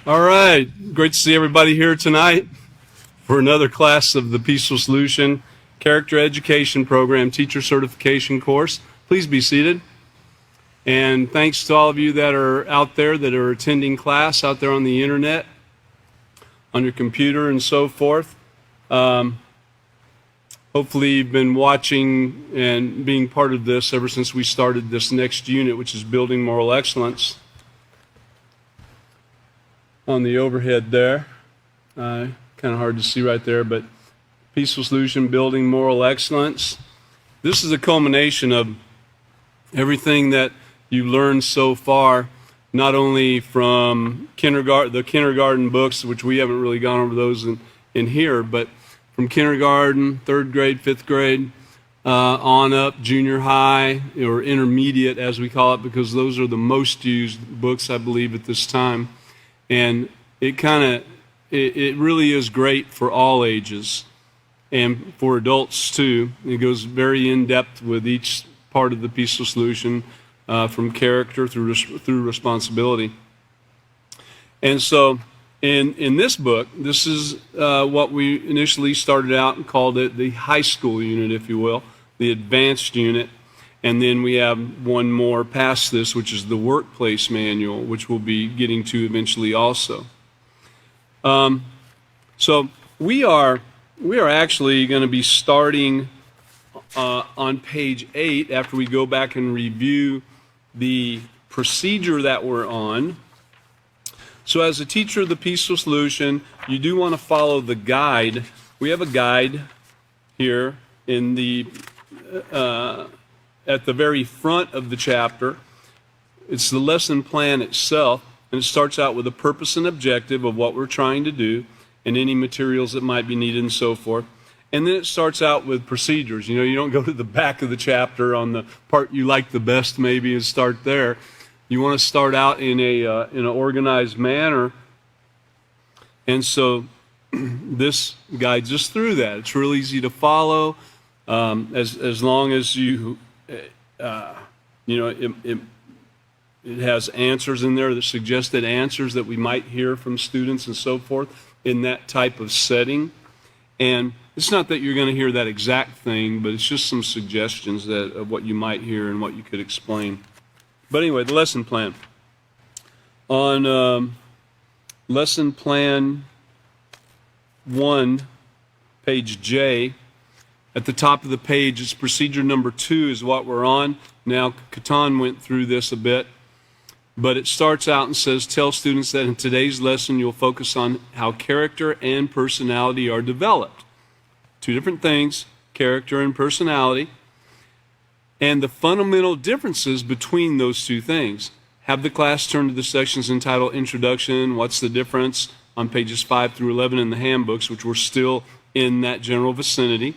All right, great to see everybody here tonight for another class of the Peaceful Solution Character Education Program Teacher Certification course. Please be seated. And thanks to all of you that are out there that are attending class out there on the internet, on your computer and so forth. Hopefully you've been watching and being part of this ever since we started this next unit, which is Building Moral Excellence. On the overhead there, kind of hard to see right there, but Peaceful Solution, Building Moral Excellence. This is a culmination of everything that you've learned so far, not only from the kindergarten books, which we haven't really gone over those in here, but from kindergarten, 3rd grade, 5th grade, on up, junior high, or intermediate as we call it, because those are the most used books, I believe, at this time. And it really is great for all ages and for adults too. It goes very in depth with each part of the Peaceful Solution, from character through responsibility. And so in this book, this is what we initially started out and called it the high school unit, if you will, the advanced unit. And then we have one more past this, which is the workplace manual, which we'll be getting to eventually also. So we are actually going to be starting on page 8 after we go back and review the procedure that we're on. So as a teacher of the Peaceful Solution, you do want to follow the guide. We have a guide here in the at the very front of the chapter. It's the lesson plan itself, and it starts out with a purpose and objective of what we're trying to do and any materials that might be needed and so forth. And then it starts out with procedures. You don't go to the back of the chapter on the part you like the best maybe and start there. You want to start out in an organized manner. And so this guides us through that. It's real easy to follow as long as you it has answers in there, that suggested answers that we might hear from students and so forth in that type of setting. And it's not that you're going to hear that exact thing, but it's just some suggestions of what you might hear and what you could explain. But anyway, the lesson plan. On lesson plan 1, page J, at the top of the page, it's procedure number 2 is what we're on. Now, Catan went through this a bit, but it starts out and says, tell students that in today's lesson you'll focus on how character and personality are developed. 2 different things, character and personality, and the fundamental differences between those 2 things. Have the class turn to the sections entitled Introduction, What's the Difference, on pages 5 through 11 in the handbooks, which we're still in that general vicinity.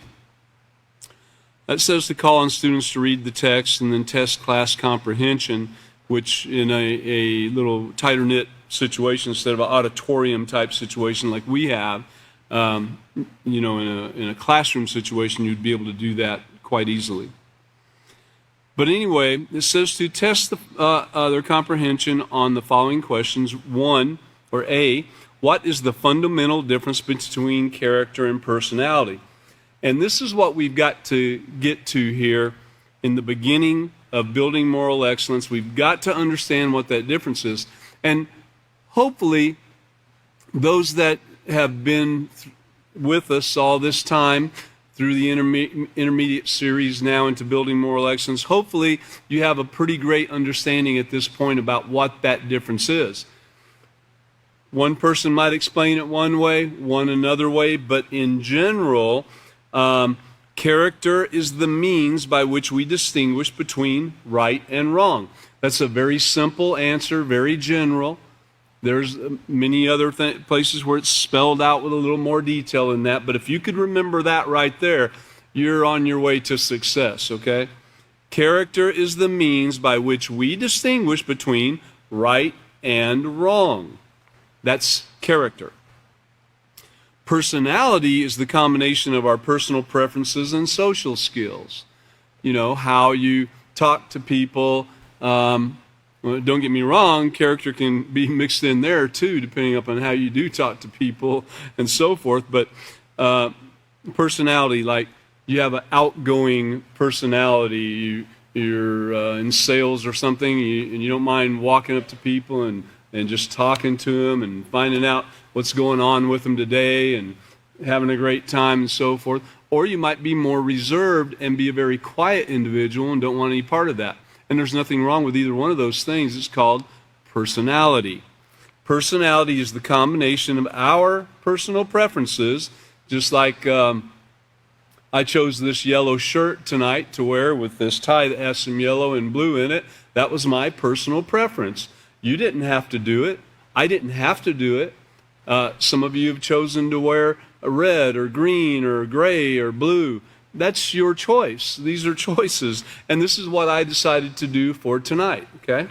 That says to call on students to read the text and then test class comprehension, which in a little tighter-knit situation instead of an auditorium-type situation like we have, in a classroom situation, you'd be able to do that quite easily. But anyway, it says to test their comprehension on the following questions. 1, or A, what is the fundamental difference between character and personality? And this is what we've got to get to here in the beginning of Building Moral Excellence. We've got to understand what that difference is. And hopefully, those that have been with us all this time through the intermediate series now into Building Moral Excellence, hopefully you have a pretty great understanding at this point about what that difference is. One person might explain it one way, one another way, but in general, character is the means by which we distinguish between right and wrong. That's a very simple answer, very general. There's many other places where it's spelled out with a little more detail in that, but if you could remember that right there, you're on your way to success, okay? Character is the means by which we distinguish between right and wrong. That's character. Personality is the combination of our personal preferences and social skills. How you talk to people, Well, don't get me wrong, character can be mixed in there too, depending upon how you do talk to people and so forth. But personality, like you have an outgoing personality, you're in sales or something, and you don't mind walking up to people and just talking to them and finding out what's going on with them today and having a great time and so forth. Or you might be more reserved and be a very quiet individual and don't want any part of that. And there's nothing wrong with either one of those things. It's called personality. Personality is the combination of our personal preferences, just like I chose this yellow shirt tonight to wear with this tie that has some yellow and blue in it. That was my personal preference. You didn't have to do it. I didn't have to do it. Some of you have chosen to wear a red or green or gray or blue. That's your choice. These are choices. And this is what I decided to do for tonight, okay?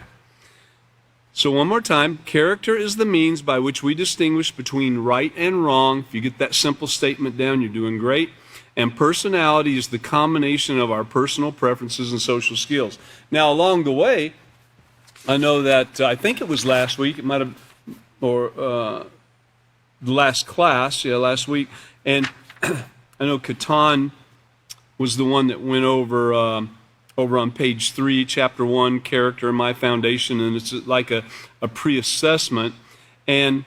So one more time, character is the means by which we distinguish between right and wrong. If you get that simple statement down, you're doing great. And personality is the combination of our personal preferences and social skills. Now, along the way, I know that, I think it was last week, it might have, or the last class, last week, and I know Catan was the one that went over on page 3, chapter 1, character, my foundation, and it's like a pre-assessment. And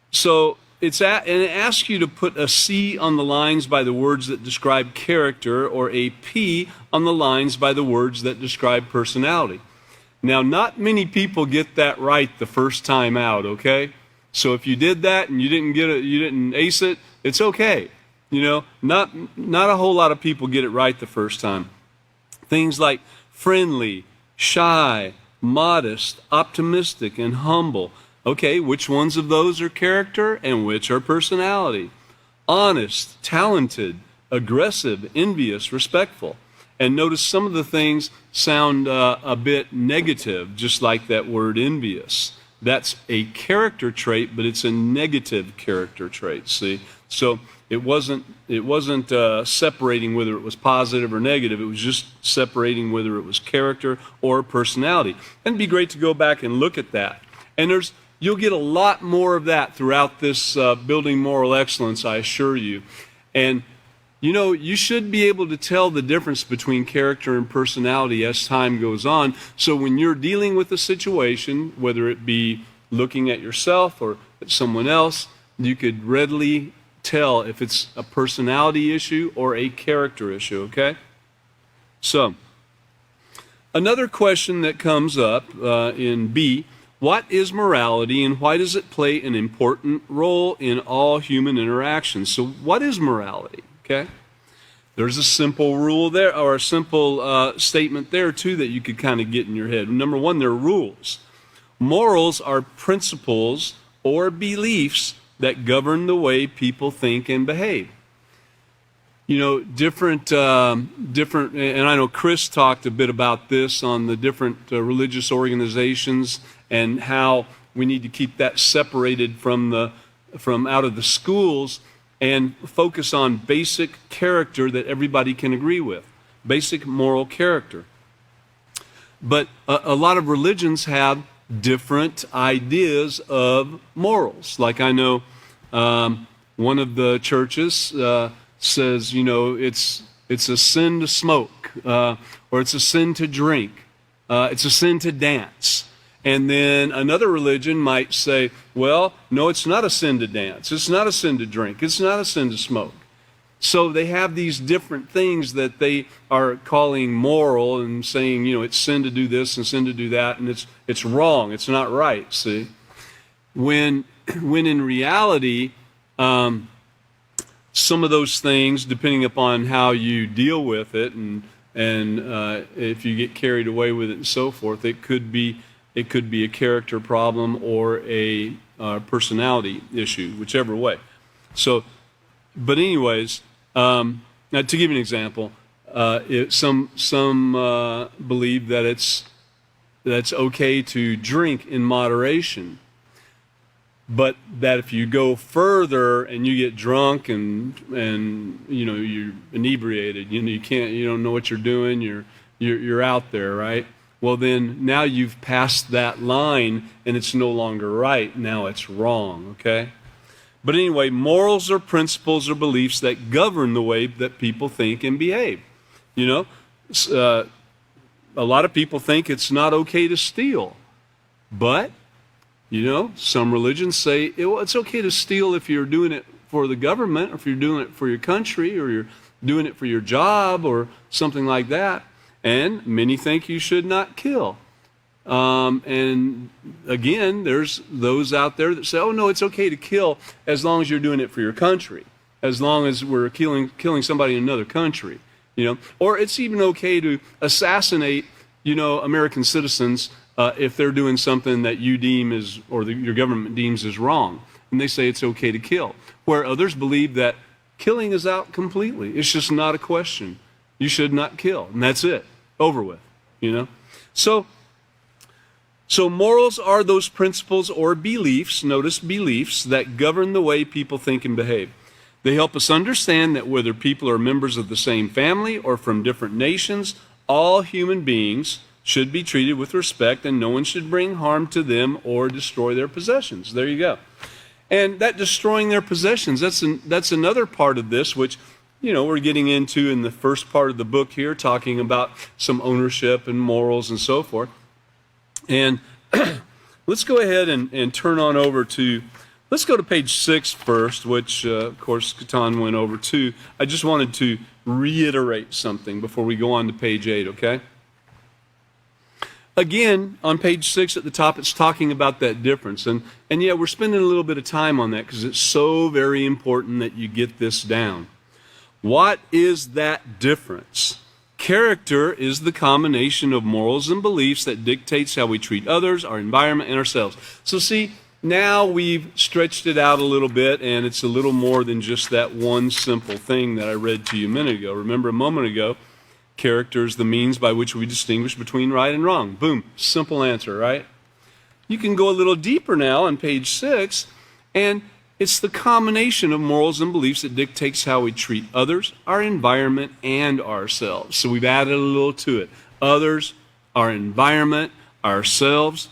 so and it asks you to put a C on the lines by the words that describe character, or a P on the lines by the words that describe personality. Now, not many people get that right the first time out, okay? So if you did that and you didn't get it, you didn't ace it, it's okay. You know, not a whole lot of people get it right the first time. Things like friendly, shy, modest, optimistic, and humble. Okay, which ones of those are character and which are personality? Honest, talented, aggressive, envious, respectful. And notice some of the things sound a bit negative, just like that word envious. That's a character trait, but it's a negative character trait, see? So it wasn't separating whether it was positive or negative. It was just separating whether it was character or personality. And it'd be great to go back and look at that. And you'll get a lot more of that throughout this Building Moral Excellence, I assure you. And you know, you should be able to tell the difference between character and personality as time goes on. So when you're dealing with a situation, whether it be looking at yourself or at someone else, you could readily tell if it's a personality issue or a character issue, okay? So, another question that comes up in B, what is morality and why does it play an important role in all human interactions? So what is morality? Okay, there's a simple rule there, or a simple statement there too that you could kind of get in your head. Number one, they're rules. Morals are principles or beliefs that govern the way people think and behave. You know, different, and I know Chris talked a bit about this on the different religious organizations and how we need to keep that separated from out of the schools and focus on basic character that everybody can agree with, basic moral character. But a lot of religions have different ideas of morals. Like I know one of the churches says, you know, it's a sin to smoke, or it's a sin to drink, it's a sin to dance. And then another religion might say, well, no, it's not a sin to dance. It's not a sin to drink. It's not a sin to smoke. So they have these different things that they are calling moral and saying, you know, it's sin to do this and sin to do that, and it's wrong. It's not right, see? When in reality, some of those things, depending upon how you deal with it and if you get carried away with it and so forth, it could be a character problem or a personality issue, whichever way. So, but anyways, now to give you an example, some believe that that's okay to drink in moderation, but that if you go further and you get drunk and you know you're inebriated, you know you don't know what you're doing, you're out there, right? well then now you've passed that line and it's no longer right. Now it's wrong, okay? But anyway, morals are principles or beliefs that govern the way that people think and behave. You know, a lot of people think it's not okay to steal. But, you know, some religions say it's okay to steal if you're doing it for the government, or if you're doing it for your country, or you're doing it for your job, or something like that. And many think you should not kill. And again, there's those out there that say, oh no, it's okay to kill as long as you're doing it for your country, as long as we're killing somebody in another country, you know. Or it's even okay to assassinate, you know, American citizens if they're doing something that you deem is, or your government deems is wrong. And they say it's okay to kill. Where others believe that killing is out completely. It's just not a question. You should not kill. And that's it. Over with, you know. So morals are those principles or beliefs, notice beliefs, that govern the way people think and behave. They help us understand that whether people are members of the same family or from different nations, all human beings should be treated with respect, and no one should bring harm to them or destroy their possessions. There you go. And that destroying their possessions, that's another part of this, which, you know, we're getting into in the first part of the book here, talking about some ownership and morals and so forth. And let's go ahead and turn on over to, let's go to page 6 first, which, of course, Catan went over too. I just wanted to reiterate something before we go on to page 8, okay? Again, on page 6 at the top, it's talking about that difference. And yeah, we're spending a little bit of time on that because it's so very important that you get this down. What is that difference? Character is the combination of morals and beliefs that dictates how we treat others, our environment, and ourselves. So see, now we've stretched it out a little bit, and it's a little more than just that one simple thing that I read to you a minute ago. Remember a moment ago, character is the means by which we distinguish between right and wrong. Boom, simple answer, right? You can go a little deeper now on page 6, and it's the combination of morals and beliefs that dictates how we treat others, our environment, and ourselves. So we've added a little to it. Others, our environment, ourselves.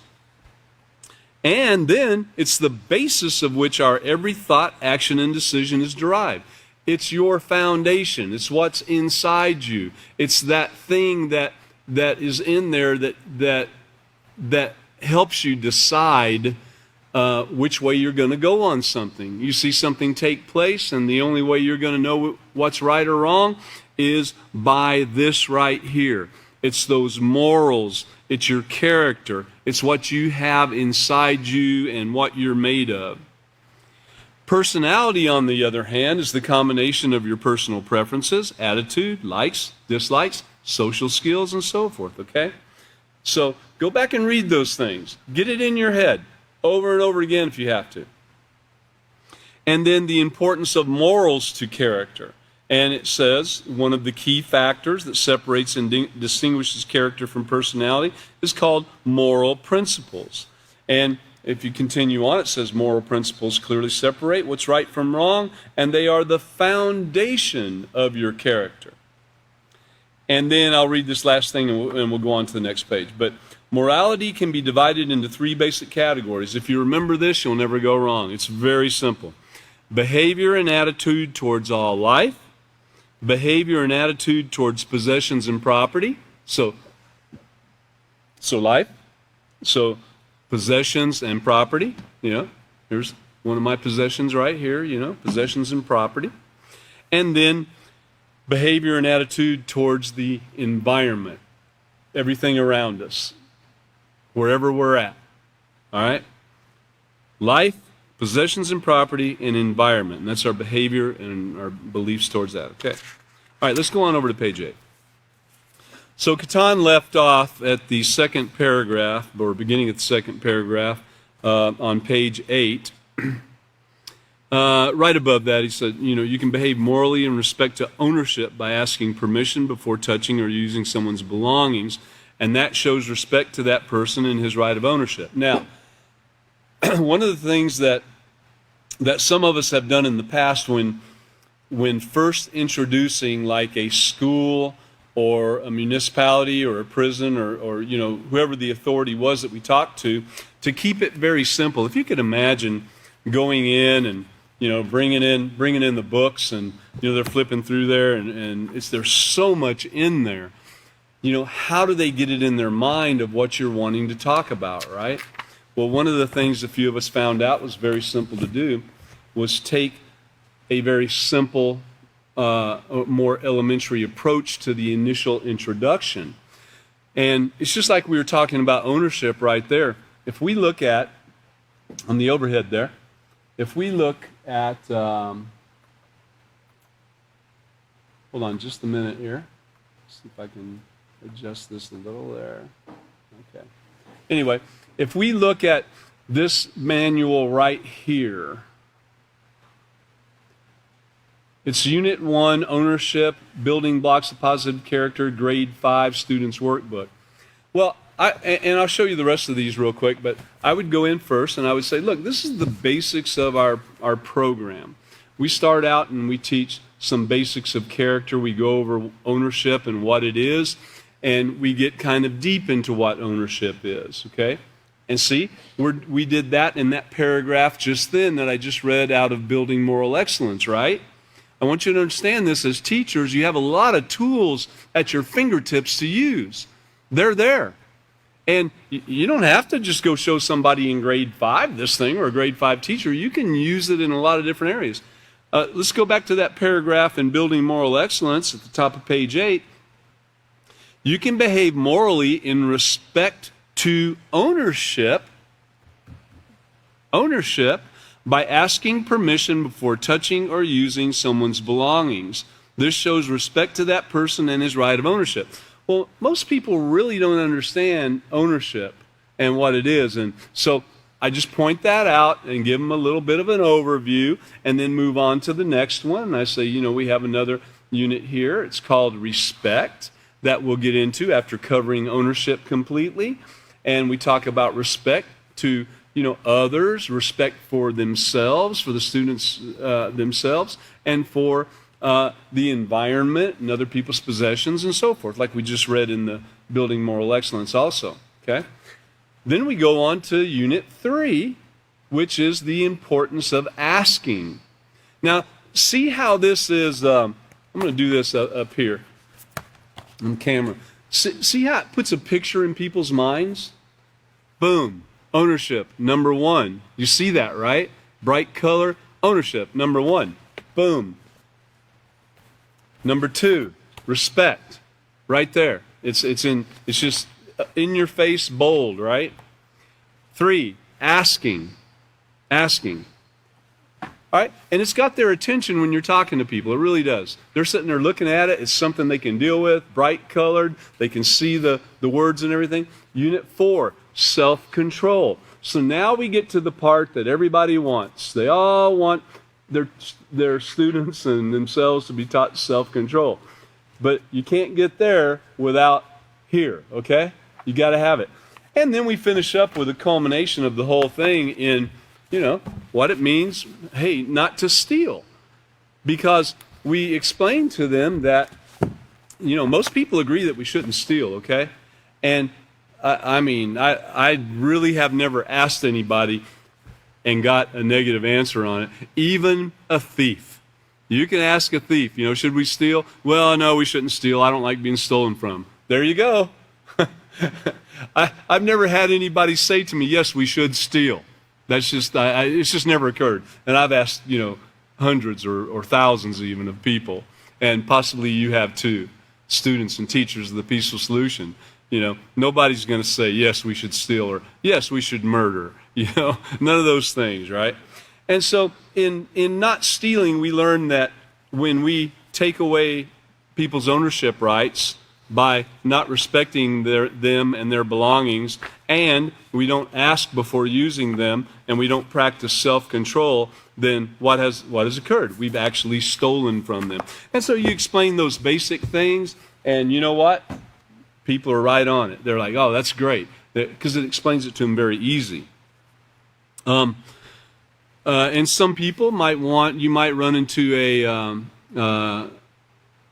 And then it's the basis of which our every thought, action, and decision is derived. It's your foundation. It's what's inside you. It's that thing that is in there that helps you decide which way you're going to go on something. You see something take place, and the only way you're going to know what's right or wrong is by this right here. It's those morals. It's your character. It's what you have inside you and what you're made of. Personality, on the other hand, is the combination of your personal preferences, attitude, likes, dislikes, social skills, and so forth, okay? So go back and read those things. Get it in your head over and over again if you have to. And then the importance of morals to character. And it says one of the key factors that separates and distinguishes character from personality is called moral principles. And if you continue on, it says moral principles clearly separate what's right from wrong, and they are the foundation of your character. And then I'll read this last thing, and we'll go on to the next page. But morality can be divided into 3 basic categories. If you remember this, you'll never go wrong. It's very simple. Behavior and attitude towards all life. Behavior and attitude towards possessions and property. So life. So possessions and property. You know, here's one of my possessions right here, you know, possessions and property. And then behavior and attitude towards the environment, everything around us, wherever we're at. All right? Life, possessions and property, and environment. And that's our behavior and our beliefs towards that. Okay. All right, let's go on over to page 8. So Catan left off at the second paragraph, or beginning of the second paragraph, on page 8. Right above that, he said, you know, you can behave morally in respect to ownership by asking permission before touching or using someone's belongings, and that shows respect to that person and his right of ownership. Now, one of the things that some of us have done in the past when first introducing like a school or a municipality or a prison or whoever the authority was that we talked to keep it very simple. If you could imagine going in and bringing in the books, and they're flipping through there, and there's so much in there. How do they get it in their mind of what you're wanting to talk about, right? Well, one of the things a few of us found out was very simple to do was take a very simple, more elementary approach to the initial introduction. And it's just like we were talking about ownership right there. If we look at, on the overhead there, if we look at, hold on just a minute here. See if I can adjust this a little there. Okay. Anyway, if we look at this manual right here, it's Unit 1, Ownership, Building Blocks of Positive Character, Grade 5, Students Workbook. Well, I'll show you the rest of these real quick, but I would go in first and I would say, look, this is the basics of our program. We start out and we teach some basics of character. We go over ownership and what it is, and we get kind of deep into what ownership is, okay? And see, we did that in that paragraph just then that I just read out of Building Moral Excellence, right? I want you to understand this. As teachers, you have a lot of tools at your fingertips to use. They're there. And you don't have to just go show somebody in grade 5 this thing, or a grade 5 teacher. You can use it in a lot of different areas. Let's go back to that paragraph in Building Moral Excellence at the top of page 8. You can behave morally in respect to ownership by asking permission before touching or using someone's belongings. This shows respect to that person and his right of ownership. Well, most people really don't understand ownership and what it is, and so I just point that out and give them a little bit of an overview and then move on to the next one. And I say, we have another unit here. It's called respect that we'll get into after covering ownership completely. And we talk about respect to, others, respect for themselves, for the students themselves, and for the environment and other people's possessions and so forth, like we just read in the Building Moral Excellence also, okay? Then we go on to Unit 3, which is the importance of asking. Now, see how this is, I'm going to do this up here on camera. See how it puts a picture in people's minds? Boom, ownership, number 1. You see that, right? Bright color, ownership, number 1. Boom. Number 2, respect, right there. It's just in your face, bold, right? 3, asking. All right? And it's got their attention when you're talking to people. It really does. They're sitting there looking at it. It's something they can deal with, bright colored. They can see the words and everything. Unit 4, self-control. So now we get to the part that everybody wants. They all want their students and themselves to be taught self-control. But you can't get there without here, okay? You got to have it. And then we finish up with a culmination of the whole thing in, what it means, hey, not to steal. Because we explain to them that, most people agree that we shouldn't steal, okay? And I really have never asked anybody and got a negative answer on it. Even a thief. You can ask a thief, should we steal? Well, no, we shouldn't steal. I don't like being stolen from. There you go. I've never had anybody say to me, yes, we should steal. That's just, it's just never occurred. And I've asked, hundreds or thousands even of people, and possibly you have too, students and teachers of the Peaceful Solution. Nobody's going to say, yes, we should steal, or yes, we should murder. None of those things, right? And so in not stealing, we learn that when we take away people's ownership rights by not respecting them and their belongings, and we don't ask before using them, and we don't practice self-control, then what has occurred? We've actually stolen from them. And so you explain those basic things, and you know what? People are right on it. They're like, oh, that's great, because it explains it to them very easy. And some people you might run into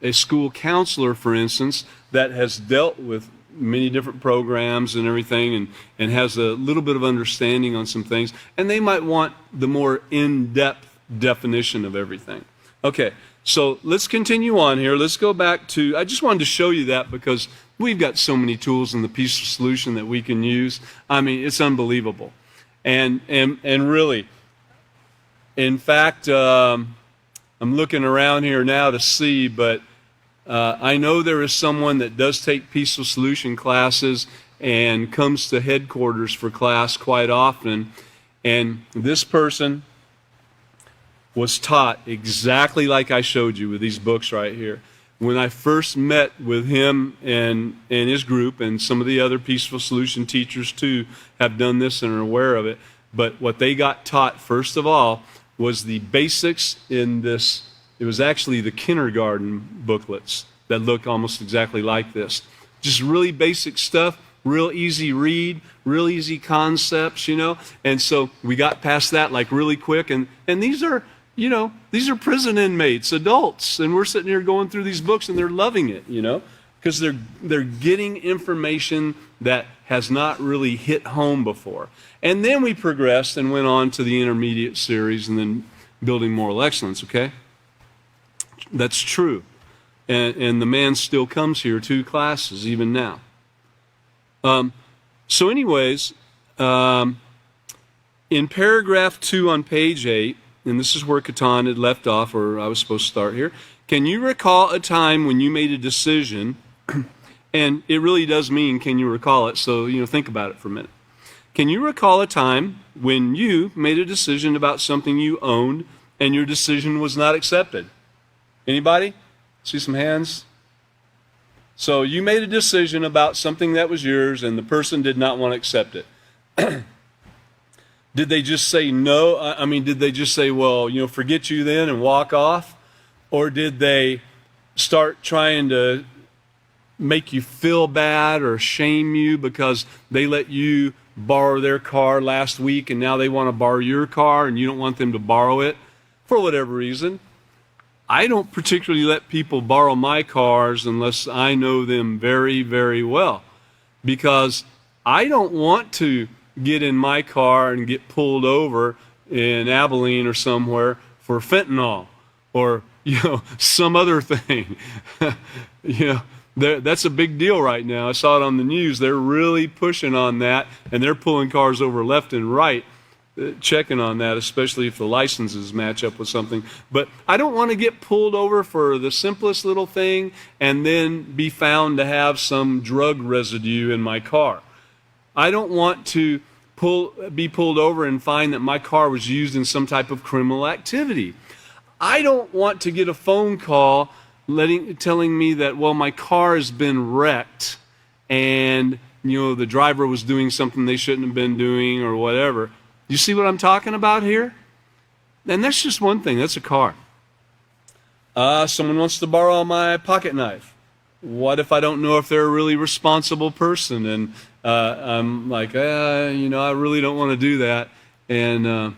a school counselor, for instance, that has dealt with many different programs and everything, and has a little bit of understanding on some things, and they might want the more in-depth definition of everything. Okay, so let's continue on here. Let's go back to, I just wanted to show you that because we've got so many tools in the Peaceful Solution that we can use. I mean, it's unbelievable. And really, in fact, I'm looking around here now to see, but I know there is someone that does take Peaceful Solution classes and comes to headquarters for class quite often. And this person was taught exactly like I showed you with these books right here. When I first met with him and his group, and some of the other Peaceful Solution teachers too have done this and are aware of it, but what they got taught first of all was the basics in this. It was actually the kindergarten booklets that look almost exactly like this. Just really basic stuff, real easy read, real easy concepts, you know. And so we got past that like really quick. And these are, you know, these are prison inmates, adults, and we're sitting here going through these books and they're loving it, you know, because they're getting information that has not really hit home before. And then we progressed and went on to the intermediate series and then building moral excellence, okay? That's true. And the man still comes here to classes even now. So anyways, in paragraph 2 on page 8, and this is where Catan had left off, or I was supposed to start here. Can you recall a time when you made a decision, and it really does mean can you recall it, so you know, think about it for a minute. Can you recall a time when you made a decision about something you owned and your decision was not accepted? Anybody? See some hands? So you made a decision about something that was yours and the person did not want to accept it. Did they just say no? I mean, did they just say, well, you know, forget you then and walk off? Or did they start trying to make you feel bad or shame you because they let you borrow their car last week and now they want to borrow your car and you don't want them to borrow it for whatever reason? I don't particularly let people borrow my cars unless I know them very, very well, because I don't want to get in my car and get pulled over in Abilene or somewhere for fentanyl or, you know, some other thing. You know, that's a big deal right now. I saw it on the news. They're really pushing on that, and they're pulling cars over left and right, checking on that, especially if the licenses match up with something. But I don't want to get pulled over for the simplest little thing and then be found to have some drug residue in my car. I don't want to be pulled over and find that my car was used in some type of criminal activity. I don't want to get a phone call telling me that, well, my car has been wrecked and, you know, the driver was doing something they shouldn't have been doing or whatever. You see what I'm talking about here? And that's just one thing. That's a car. Someone wants to borrow my pocket knife. What if I don't know if they're a really responsible person? And I'm like, you know, I really don't want to do that. And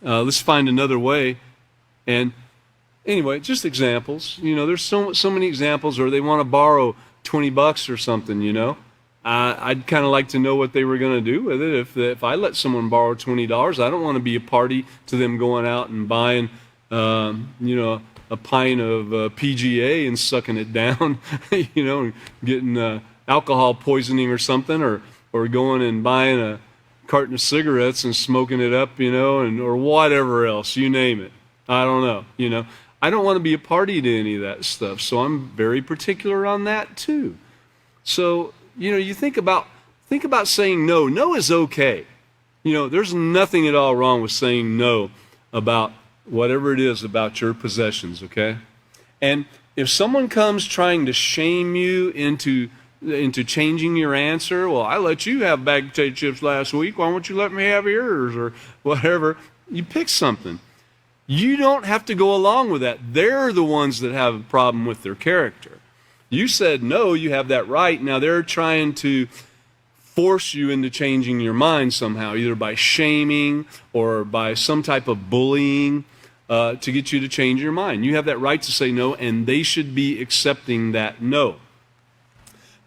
let's find another way. And anyway, just examples. You know, there's so many examples. Or they want to borrow $20 or something, you know. I'd kind of like to know what they were going to do with it. If I let someone borrow $20, I don't want to be a party to them going out and buying, you know, a pint of PGA and sucking it down, you know, and getting alcohol poisoning or something, or going and buying a carton of cigarettes and smoking it up, you know, and or whatever else, you name it. I don't know, you know. I don't want to be a party to any of that stuff, so I'm very particular on that too. So, you know, you think about saying no. No is okay. You know, there's nothing at all wrong with saying no about whatever it is about your possessions, okay? And if someone comes trying to shame you into changing your answer, well, I let you have bag of potato chips last week, why won't you let me have yours, or whatever, you pick something. You don't have to go along with that. They're the ones that have a problem with their character. You said no, you have that right. Now they're trying to force you into changing your mind somehow, either by shaming or by some type of bullying to get you to change your mind. You have that right to say no, and they should be accepting that no.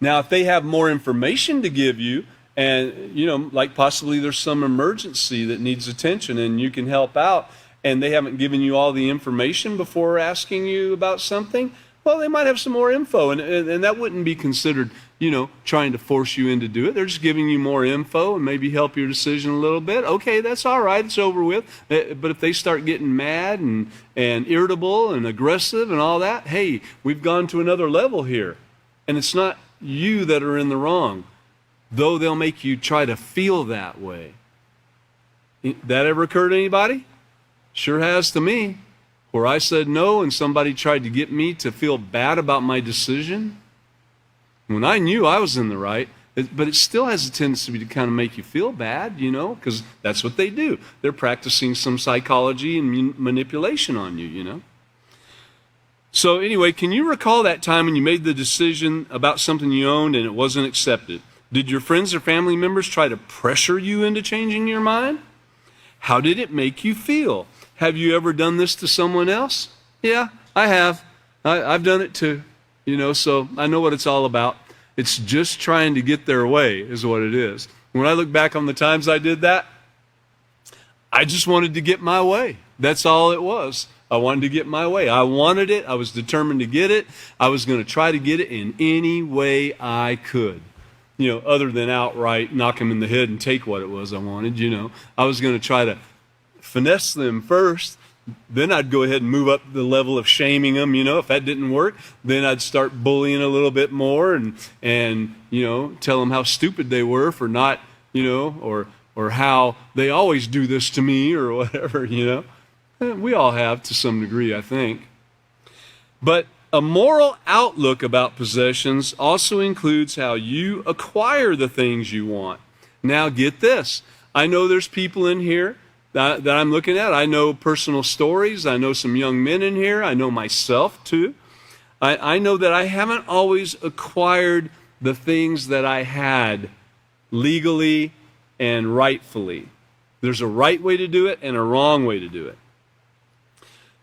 Now, if they have more information to give you, and, like possibly there's some emergency that needs attention and you can help out, and they haven't given you all the information before asking you about something, well, they might have some more info, and that wouldn't be considered, trying to force you in to do it. They're just giving you more info and maybe help your decision a little bit. Okay, that's all right. It's over with. But if they start getting mad and irritable and aggressive and all that, hey, we've gone to another level here. And it's not you that are in the wrong, though they'll make you try to feel that way. That ever occurred to anybody? Sure has to me. Where I said no and somebody tried to get me to feel bad about my decision when I knew I was in the right. But it still has a tendency to kind of make you feel bad, because that's what they do. They're practicing some psychology and manipulation on you, So anyway, can you recall that time when you made the decision about something you owned and it wasn't accepted? Did your friends or family members try to pressure you into changing your mind? How did it make you feel? Have you ever done this to someone else? Yeah, I have. I've done it too, so I know what it's all about. It's just trying to get their way is what it is. When I look back on the times I did that, I just wanted to get my way. That's all it was. I wanted to get my way. I wanted it. I was determined to get it. I was going to try to get it in any way I could. Other than outright knock them in the head and take what it was I wanted, I was going to try to finesse them first. Then I'd go ahead and move up the level of shaming them, If that didn't work, then I'd start bullying a little bit more and tell them how stupid they were for not, or how they always do this to me or whatever, We all have to some degree, I think. But a moral outlook about possessions also includes how you acquire the things you want. Now get this. I know there's people in here that I'm looking at. I know personal stories. I know some young men in here. I know myself too. I know that I haven't always acquired the things that I had legally and rightfully. There's a right way to do it and a wrong way to do it.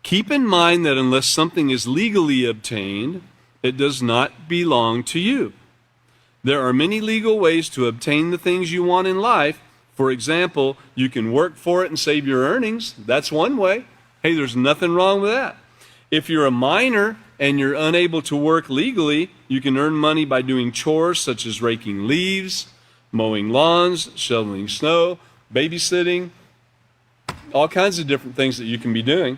Keep in mind that unless something is legally obtained, it does not belong to you. There are many legal ways to obtain the things you want in life. For example, you can work for it and save your earnings. That's one way. Hey, there's nothing wrong with that. If you're a minor and you're unable to work legally, you can earn money by doing chores such as raking leaves, mowing lawns, shoveling snow, babysitting, all kinds of different things that you can be doing.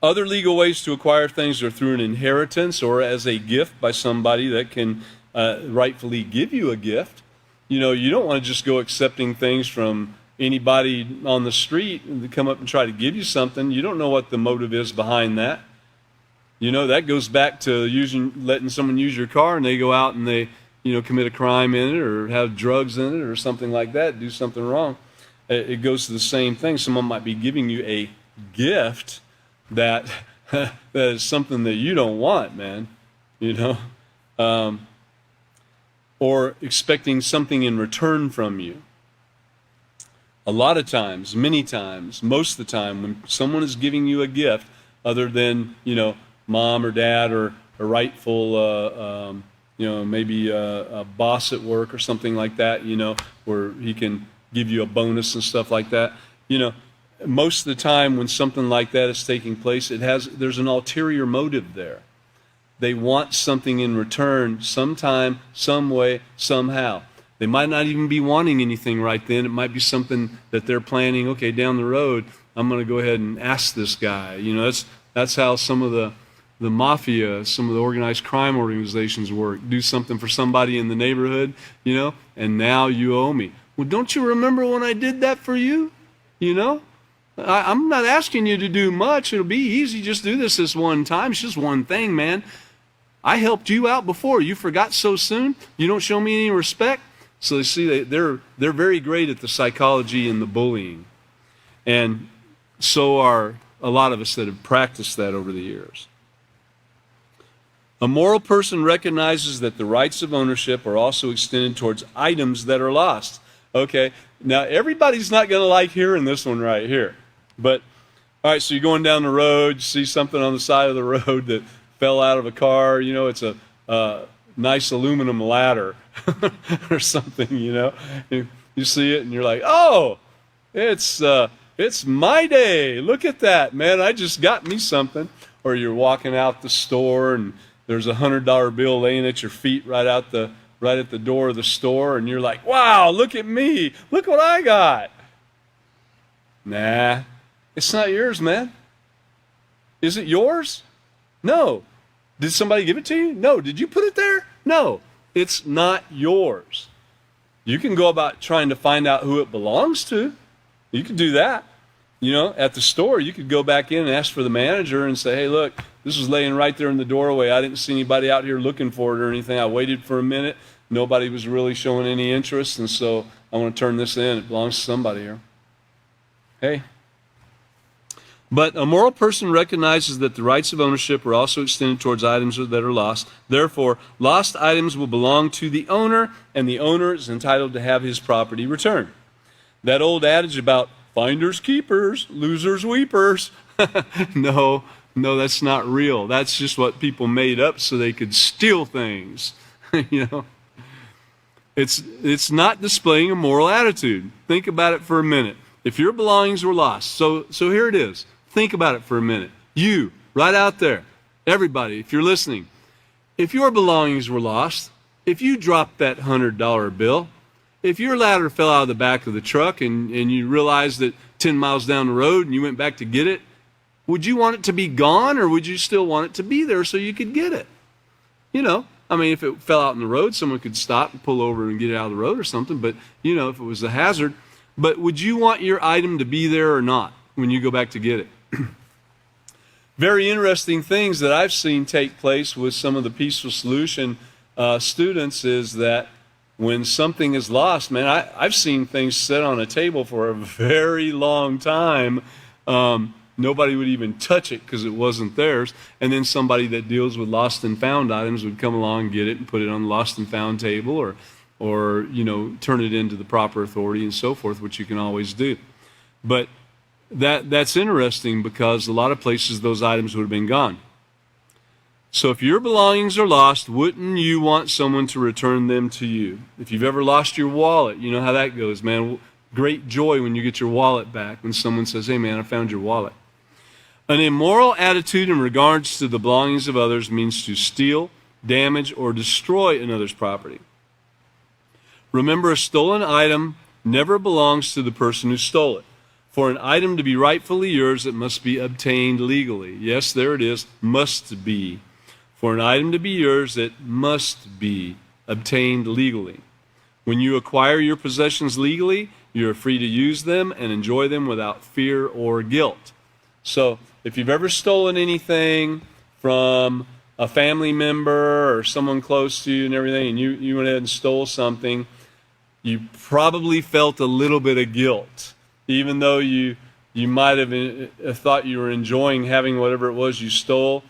Other legal ways to acquire things are through an inheritance or as a gift by somebody that can rightfully give you a gift. You don't want to just go accepting things from anybody on the street and come up and try to give you something. You don't know what the motive is behind that. That goes back to letting someone use your car and they go out and they, commit a crime in it or have drugs in it or something like that, do something wrong. It goes to the same thing. Someone might be giving you a gift that is something that you don't want, man, or expecting something in return from you. A lot of times, many times, most of the time, when someone is giving you a gift, other than, mom or dad or a rightful, maybe a boss at work or something like that, where he can give you a bonus and stuff like that, most of the time when something like that is taking place, there's an ulterior motive there. They want something in return sometime, some way, somehow. They might not even be wanting anything right then. It might be something that they're planning, okay, down the road, I'm going to go ahead and ask this guy. That's how some of the mafia, some of the organized crime organizations work. Do something for somebody in the neighborhood, and now you owe me. Well, don't you remember when I did that for you? I'm not asking you to do much. It'll be easy. Just do this one time. It's just one thing, man. I helped you out before. You forgot so soon. You don't show me any respect. So you see, they're very great at the psychology and the bullying. And so are a lot of us that have practiced that over the years. A moral person recognizes that the rights of ownership are also extended towards items that are lost. Okay, now everybody's not going to like hearing this one right here. But, all right, so you're going down the road, you see something on the side of the road that fell out of a car, it's nice aluminum ladder or something, you know. You see it and you're like, oh, it's my day. Look at that, man. I just got me something. Or you're walking out the store and there's a $100 bill laying at your feet right at the door of the store, and you're like, wow, look at me. Look what I got. Nah, it's not yours, man. Is it yours? No. Did somebody give it to you? No. Did you put it there? No. It's not yours. You can go about trying to find out who it belongs to. You can do that. You know, at the store, you could go back in and ask for the manager and say, hey, look, this was laying right there in the doorway. I didn't see anybody out here looking for it or anything. I waited for a minute. Nobody was really showing any interest, and so I want to turn this in. It belongs to somebody here. Hey. But a moral person recognizes that the rights of ownership are also extended towards items that are lost. Therefore, lost items will belong to the owner, and the owner is entitled to have his property returned. That old adage about finders keepers, losers weepers. No, that's not real. That's just what people made up so they could steal things. You know, it's not displaying a moral attitude. Think about it for a minute. If your belongings were lost, so here it is. Think about it for a minute. You, right out there, everybody, if you're listening, if your belongings were lost, if you dropped that $100 bill, if your ladder fell out of the back of the truck and you realized that 10 miles down the road and you went back to get it, would you want it to be gone, or would you still want it to be there so you could get it? You know, I mean, if it fell out in the road, someone could stop and pull over and get it out of the road or something, but, you know, if it was a hazard. But would you want your item to be there or not when you go back to get it? Very interesting things that I've seen take place with some of the Peaceful Solution students is that when something is lost, man, I've seen things sit on a table for a very long time. Nobody would even touch it because it wasn't theirs. And then somebody that deals with lost and found items would come along and get it and put it on the lost and found table, or you know, turn it into the proper authority and so forth, which you can always do. But that's interesting because a lot of places those items would have been gone. So if your belongings are lost, wouldn't you want someone to return them to you? If you've ever lost your wallet, you know how that goes, man. Great joy when you get your wallet back, when someone says, hey, man, I found your wallet. An immoral attitude in regards to the belongings of others means to steal, damage, or destroy another's property. Remember, a stolen item never belongs to the person who stole it. For an item to be rightfully yours, it must be obtained legally. Yes, there it is, must be. For an item to be yours, it must be obtained legally. When you acquire your possessions legally, you are free to use them and enjoy them without fear or guilt. So, if you've ever stolen anything from a family member or someone close to you and everything, and you went ahead and stole something, you probably felt a little bit of guilt. Even though you might have thought you were enjoying having whatever it was you stole,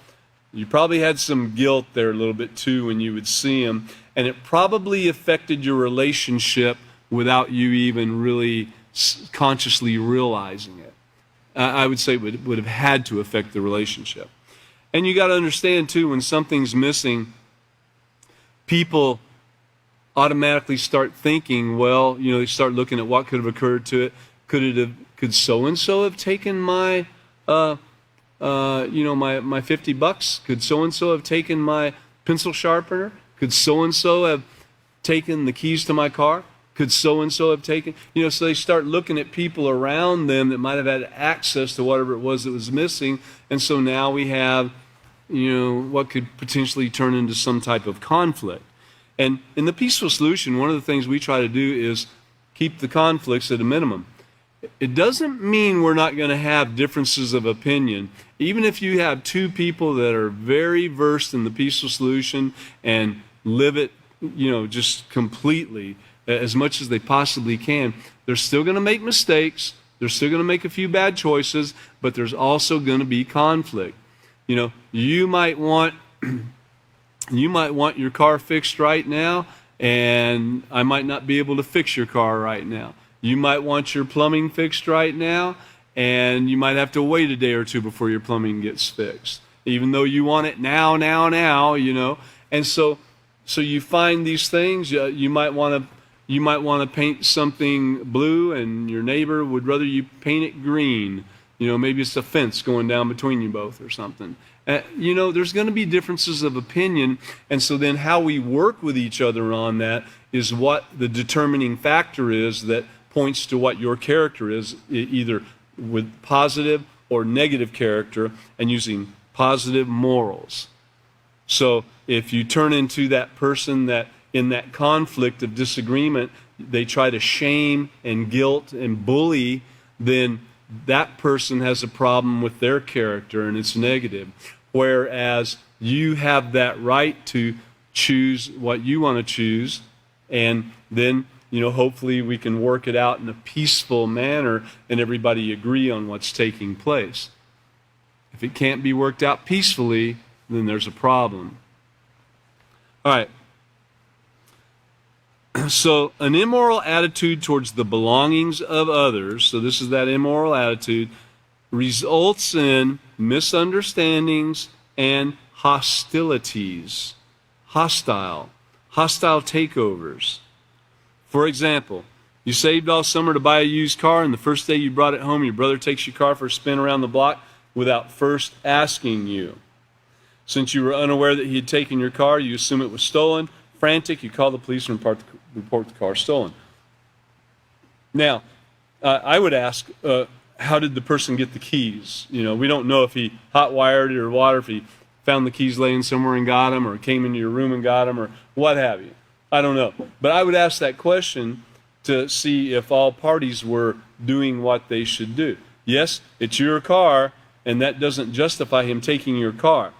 you probably had some guilt there a little bit too when you would see them, and it probably affected your relationship without you even really consciously realizing it. I would say it would have had to affect the relationship. And you got to understand too, when something's missing, people automatically start thinking, well, you know, they start looking at what could have occurred to it. Could so and so have taken my my $50? Could so and so have taken my pencil sharpener? Could so and so have taken the keys to my car? Could so and so have taken, you know, so they start looking at people around them that might have had access to whatever it was that was missing, and so now we have, you know, what could potentially turn into some type of conflict. And in the Peaceful Solution, one of the things we try to do is keep the conflicts at a minimum. It doesn't mean we're not going to have differences of opinion. Even if you have two people that are very versed in the Peaceful Solution and live it, you know, just completely, as much as they possibly can, they're still going to make mistakes. They're still going to make a few bad choices, but there's also going to be conflict. You know, you might want your car fixed right now, and I might not be able to fix your car right now. You might want your plumbing fixed right now, and you might have to wait a day or two before your plumbing gets fixed, even though you want it now, you know. And so So you find these things. You might want to paint something blue, and your neighbor would rather you paint it green. Maybe it's a fence going down between you both or something. There's going to be differences of opinion, and so then how we work with each other on that is what the determining factor is that points to what your character is, either with positive or negative character, and using positive morals. So if you turn into that person that in that conflict of disagreement, they try to shame and guilt and bully, then that person has a problem with their character and it's negative. Whereas you have that right to choose what you want to choose, and then hopefully we can work it out in a peaceful manner and everybody agree on what's taking place. If it can't be worked out peacefully, then there's a problem. All right. So an immoral attitude towards the belongings of others, so this is that immoral attitude, results in misunderstandings and hostilities. Hostile takeovers. For example, you saved all summer to buy a used car, and the first day you brought it home, your brother takes your car for a spin around the block without first asking you. Since you were unaware that he had taken your car, you assume it was stolen. Frantic, you call the police and report the car stolen. Now, I would ask, how did the person get the keys? We don't know if he hot-wired it or what, or if he found the keys laying somewhere and got them, or came into your room and got them, or what have you. I don't know. But I would ask that question to see if all parties were doing what they should do. Yes, it's your car, and that doesn't justify him taking your car.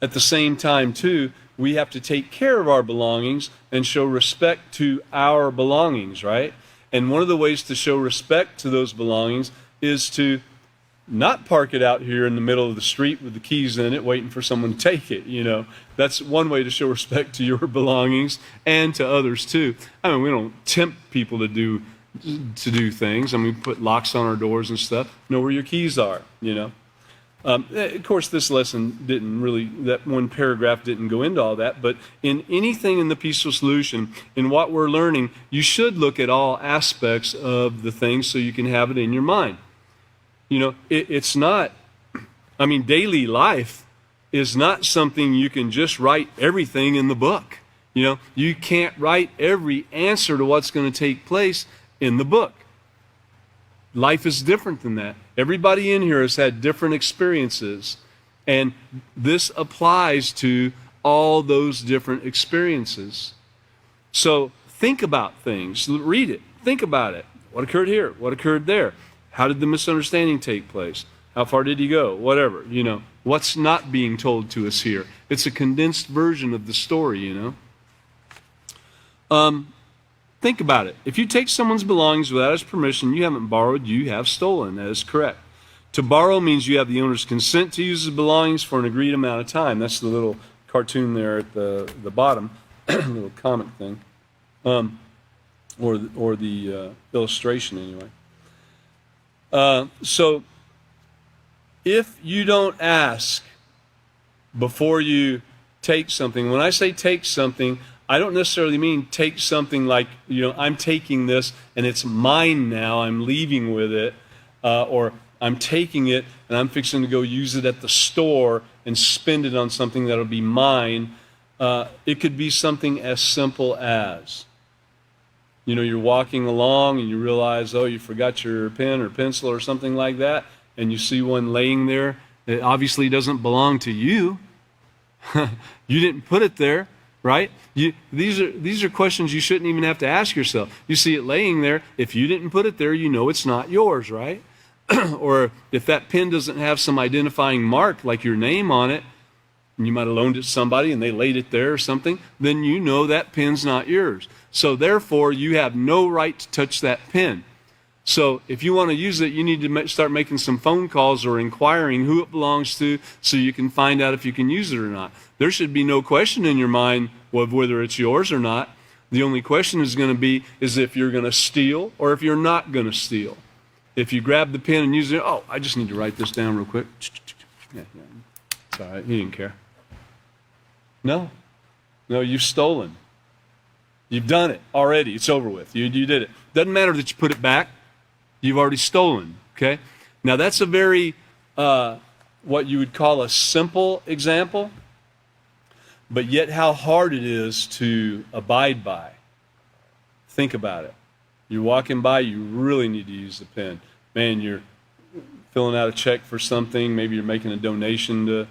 At the same time, too, we have to take care of our belongings and show respect to our belongings, right? And one of the ways to show respect to those belongings is to not park it out here in the middle of the street with the keys in it waiting for someone to take it. That's one way to show respect to your belongings and to others too. We don't tempt people to do things. We put locks on our doors and stuff. Know where your keys are. Of course, this lesson that one paragraph didn't go into all that, but in anything in the peaceful solution, in what we're learning, you should look at all aspects of the thing so you can have it in your mind. It's not, daily life is not something you can just write everything in the book. You can't write every answer to what's going to take place in the book. Life is different than that. Everybody in here has had different experiences, and this applies to all those different experiences. So think about things. Read it. Think about it. What occurred here? What occurred there? How did the misunderstanding take place? How far did he go? Whatever. What's not being told to us here? It's a condensed version of the story, Think about it. If you take someone's belongings without his permission, you haven't borrowed, you have stolen. That is correct. To borrow means you have the owner's consent to use his belongings for an agreed amount of time. That's the little cartoon there at the bottom, little comic thing, or the illustration anyway. So if you don't ask before you take something, when I say take something, I don't necessarily mean take something like, I'm taking this and it's mine now, I'm leaving with it, or I'm taking it and I'm fixing to go use it at the store and spend it on something that'll be mine. It could be something as simple as, you're walking along and you realize, you forgot your pen or pencil or something like that, and you see one laying there. It obviously doesn't belong to you. You didn't put it there. Right? These are questions you shouldn't even have to ask yourself. You see it laying there. If you didn't put it there, it's not yours, right? Or if that pen doesn't have some identifying mark like your name on it, and you might have loaned it to somebody and they laid it there or something, then that pen's not yours. So therefore, you have no right to touch that pen. So if you want to use it, you need to start making some phone calls or inquiring who it belongs to so you can find out if you can use it or not. There should be no question in your mind of whether it's yours or not. The only question is going to be is if you're going to steal or if you're not going to steal. If you grab the pen and use it, I just need to write this down real quick. Yeah. It's all right. He didn't care. No. No, you've stolen. You've done it already. It's over with. You did it. Doesn't matter that you put it back. You've already stolen. Okay? Now that's a very, what you would call a simple example, but yet how hard it is to abide by. Think about it. You're walking by, you really need to use the pen. Man, you're filling out a check for something. Maybe you're making a donation to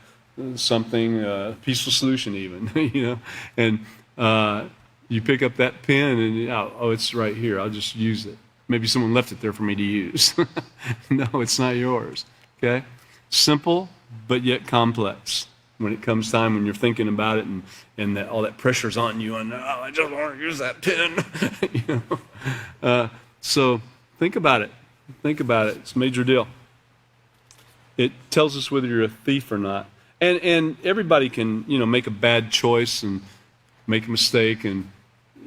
something, Peaceful Solution even, you know, and you pick up that pen and, oh, it's right here. I'll just use it. Maybe someone left it there for me to use. No, it's not yours. Okay? Simple, but yet complex. When it comes time when you're thinking about it and that all that pressure's on you and, oh, I just want to use that pen. You know? So think about it. Think about it. It's a major deal. It tells us whether you're a thief or not. And everybody can, you know, make a bad choice and make a mistake, and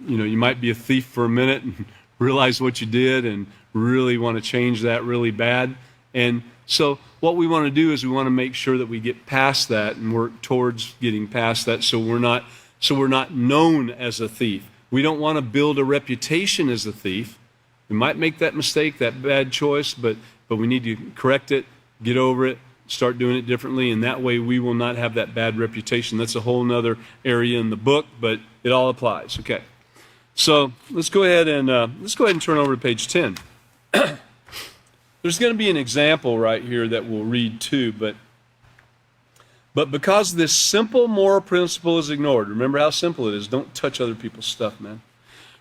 you know, you might be a thief for a minute and realize what you did and really want to change that really bad. And so what we want to do is we want to make sure that we get past that and work towards getting past that, so we're not known as a thief. We don't want to build a reputation as a thief. We might make that mistake, that bad choice, but we need to correct it, get over it, start doing it differently, and that way we will not have that bad reputation. That's a whole nother area in the book, but it all applies. Okay, so let's go ahead and turn over to page 10. There's going to be an example right here that we'll read too, but because this simple moral principle is ignored, remember how simple it is. Don't touch other people's stuff, man.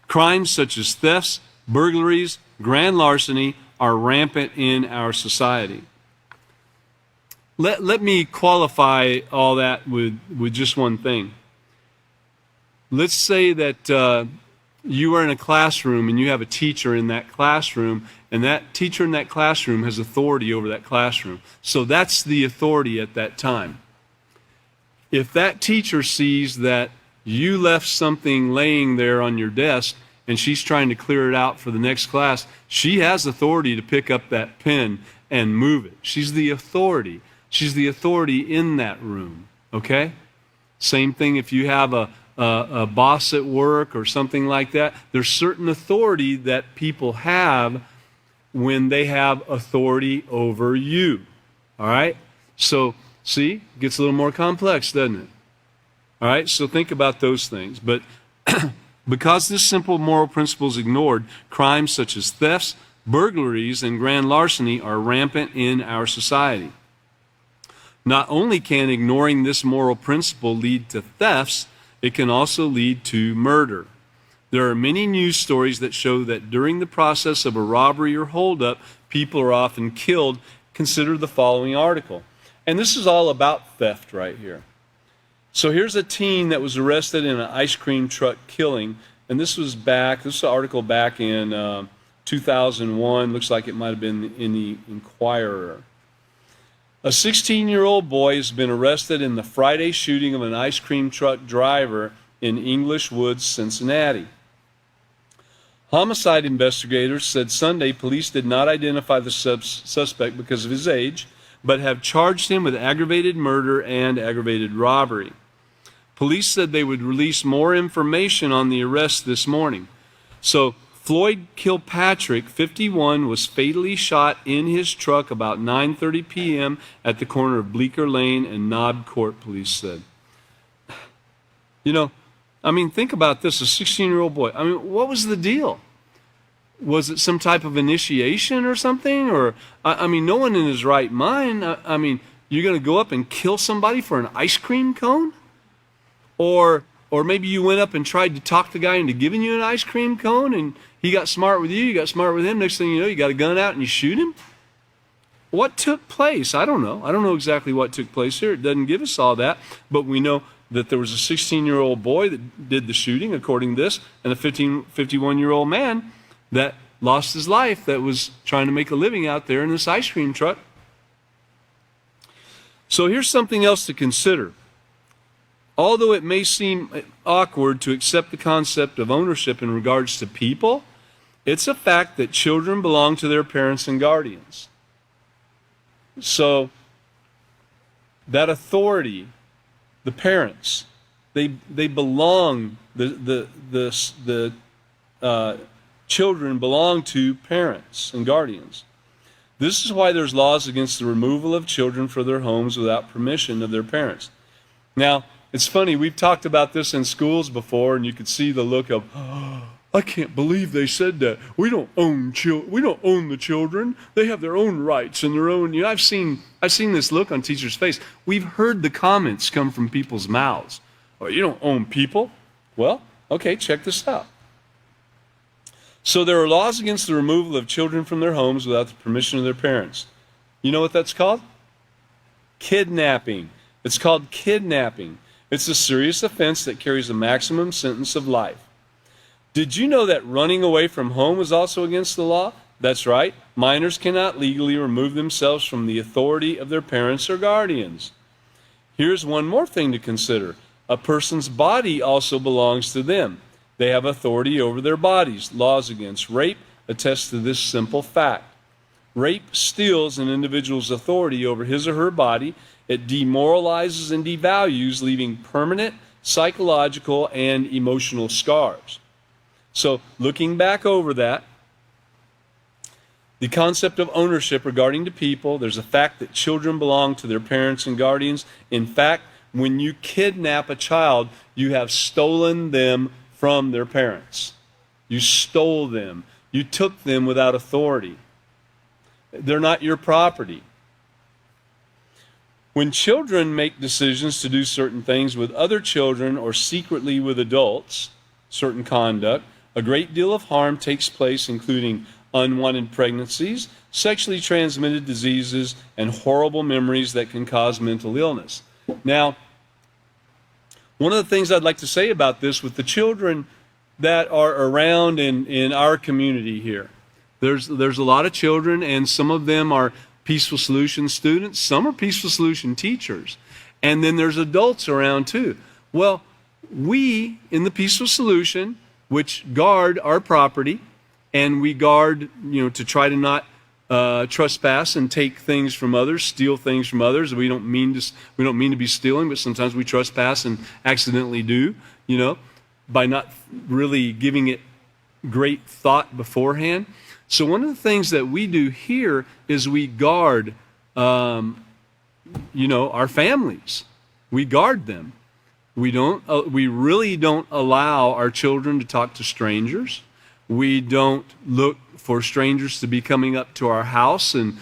Crimes such as thefts, burglaries, grand larceny are rampant in our society. Let me qualify all that with just one thing. Let's say that you are in a classroom and you have a teacher in that classroom, and that teacher in that classroom has authority over that classroom. So that's the authority at that time. If that teacher sees that you left something laying there on your desk and she's trying to clear it out for the next class, she has authority to pick up that pen and move it. She's the authority. She's the authority in that room, okay? Same thing if you have a boss at work or something like that. There's certain authority that people have when they have authority over you, all right? So, see, it gets a little more complex, doesn't it? All right, so think about those things. But because this simple moral principle is ignored, crimes such as thefts, burglaries, and grand larceny are rampant in our society. Not only can ignoring this moral principle lead to thefts, it can also lead to murder. There are many news stories that show that during the process of a robbery or holdup, people are often killed. Consider the following article. And this is all about theft right here. So here's a teen that was arrested in an ice cream truck killing, and this is an article back in 2001. Looks like it might have been in the Inquirer. A 16-year-old boy has been arrested in the Friday shooting of an ice cream truck driver in English Woods, Cincinnati. Homicide investigators said Sunday police did not identify the suspect because of his age, but have charged him with aggravated murder and aggravated robbery. Police said they would release more information on the arrest this morning. So Floyd Kilpatrick, 51, was fatally shot in his truck about 9:30 p.m. at the corner of Bleecker Lane and Knob Court, police said. You know, I mean, think about this, a 16-year-old boy. I mean, what was the deal? Was it some type of initiation or something? Or, I mean, no one in his right mind, I mean, you're going to go up and kill somebody for an ice cream cone? Or maybe you went up and tried to talk the guy into giving you an ice cream cone, and he got smart with you got smart with him. Next thing you know, you got a gun out and you shoot him? What took place? I don't know. I don't know exactly what took place here. It doesn't give us all that, but we know that there was a 16-year-old boy that did the shooting, according to this, and a 51-year-old man that lost his life that was trying to make a living out there in this ice cream truck. So here's something else to consider. Although it may seem awkward to accept the concept of ownership in regards to people, it's a fact that children belong to their parents and guardians. So that authority, the parents, They belong. The children belong to parents and guardians. This is why there's laws against the removal of children from their homes without permission of their parents. Now, it's funny, we've talked about this in schools before, and you could see the look of, oh, I can't believe they said that. We don't own the children. They have their own rights and their own. I've seen this look on teachers' face. We've heard the comments come from people's mouths. Oh, you don't own people? Well, okay, check this out. So there are laws against the removal of children from their homes without the permission of their parents. You know what that's called? Kidnapping. It's called kidnapping. It's a serious offense that carries a maximum sentence of life. Did you know that running away from home is also against the law? That's right. Minors cannot legally remove themselves from the authority of their parents or guardians. Here's one more thing to consider. A person's body also belongs to them. They have authority over their bodies. Laws against rape attest to this simple fact. Rape steals an individual's authority over his or her body. It demoralizes and devalues, leaving permanent psychological and emotional scars. So, looking back over that, the concept of ownership regarding to people, there's a fact that children belong to their parents and guardians. In fact, when you kidnap a child, you have stolen them from their parents. You stole them. You took them without authority. They're not your property. When children make decisions to do certain things with other children or secretly with adults, certain conduct, a great deal of harm takes place, including unwanted pregnancies, sexually transmitted diseases, and horrible memories that can cause mental illness. Now, one of the things I'd like to say about this with the children that are around in our community here, there's a lot of children, and some of them are Peaceful Solution students, some are Peaceful Solution teachers, and then there's adults around too. Well, we in the Peaceful Solution, which guard our property, and we guard, to try to not trespass and take things from others, steal things from others. We don't mean to be stealing, but sometimes we trespass and accidentally do, by not really giving it great thought beforehand. So one of the things that we do here is we guard, our families. We guard them. We really don't allow our children to talk to strangers. We don't look for strangers to be coming up to our house and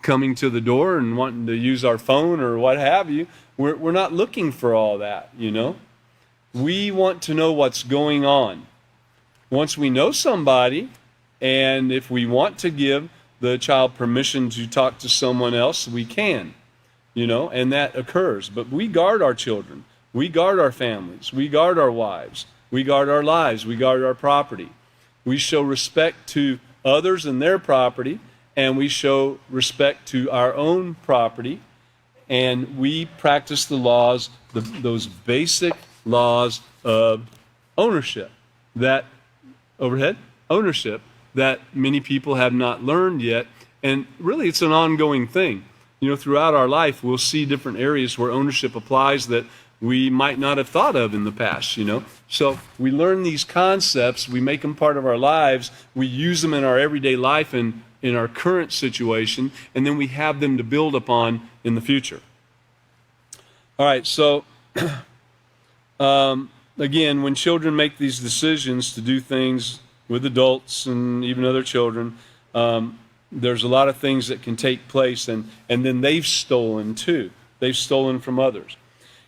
coming to the door and wanting to use our phone or what have you. We're not looking for all that, We want to know what's going on. Once we know somebody, and if we want to give the child permission to talk to someone else, we can, and that occurs. But we guard our children. We guard our families. We guard our wives. We guard our lives. We guard our property. We show respect to others and their property, and we show respect to our own property, and we practice the laws, those basic laws of ownership that many people have not learned yet. And really, it's an ongoing thing. Throughout our life, we'll see different areas where ownership applies that we might not have thought of in the past, So we learn these concepts, we make them part of our lives, we use them in our everyday life and in our current situation, and then we have them to build upon in the future. All right, so again, when children make these decisions to do things with adults and even other children, there's a lot of things that can take place, and then they've stolen too. They've stolen from others.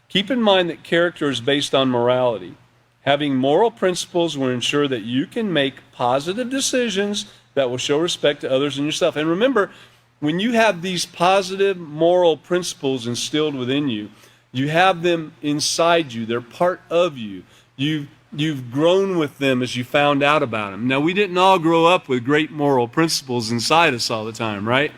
Keep in mind that character is based on morality. Having moral principles will ensure that you can make positive decisions that will show respect to others and yourself. And remember, when you have these positive moral principles instilled within you, you have them inside you. They're part of you. You've grown with them as you found out about them. Now, we didn't all grow up with great moral principles inside us all the time, right?